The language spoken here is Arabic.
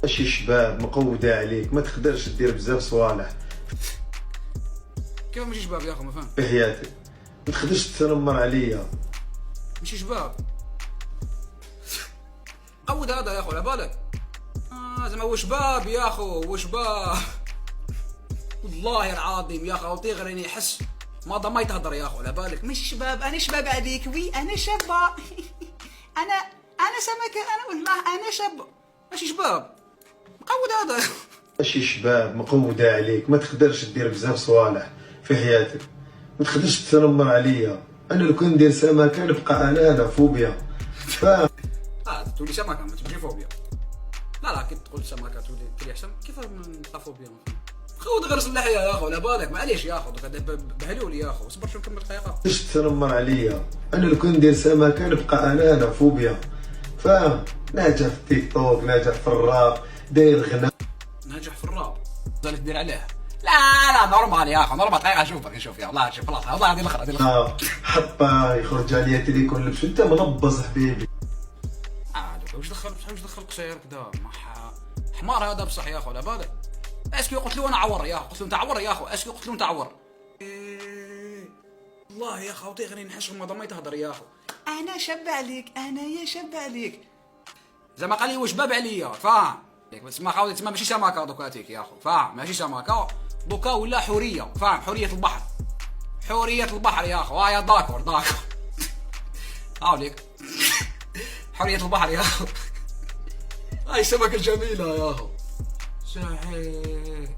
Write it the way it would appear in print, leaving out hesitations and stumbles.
ماشي شباب مقودة عليك، ما تقدرش دير بزاف صوالح كيف ماشي شباب يا اخو؟ ما فهمت. في حياتك، ما تقدرش تتنمر عليا. ماشي شباب. قود هذا يا اخو على بالك. زعما هو شباب يا اخو، هو شباب. والله العظيم يا اخو طيغ راني يحس ما يتهضر يا اخو على بالك. ماشي شباب، انا شباب عليك. وي انا شابه. انا سمكه، انا والله انا شابه. ماشي شباب. قود هذا. ماشي شباب مقودة عليك، ما تقدرش دير بزاف صوالح في حياتك، ما تقدرش تتنمر عليا. انا لو كان ندير سمكة نبقى انا فوبيا، فاهم؟ تولي سمكه ما تمشي فوبيا. لا كي تقول سمكه تولي احسن. كيف نبقى فوبيا؟ خود غرس اللحيه يا اخو على بالك. معليش يا اخو بهلولي يا اخو. صبر شو نكمل دقيقه. تقدرش تتنمر عليا. انا لو كان ندير سمكة نبقى انا فوبيا، فاهم؟ ناجح في التيك توك، ناجح في الراب، داير غناء. ناجح في الراب ذلك دير عليه. لا نورمال يا اخو، نورمال. دقيقه نشوف يا والله. شوف خلاص والله هذه الاخرى حطه يخرج عليا تليكون لبس، انت منبص حبيبي. واش دخل قصير كذا حمار هذا بصح يا اخو على بالك. اسكو يقتلوا انا عور يا اخو؟ قتلوا انت عور يا اخو؟ اسكو يقتلوا انت عور؟ والله يا اخو طيغ راني نحس ما ما يتهضر يا اخو. انا شاب عليك، انا يا شاب عليك. زعما قال لي واش باب عليا، فاهم؟ بس ما خاوي تسمى ماشي سمكه دوكاتيك يا اخو، فاهم؟ ماشي سمكه دوكا ولا حوريه، فاهم؟ حوريه البحر، حوريه البحر يا اخو. يا داكور هاوليك. حوريه البحر يا اخو. هاي السمكه الجميله يا اخو. صحيح.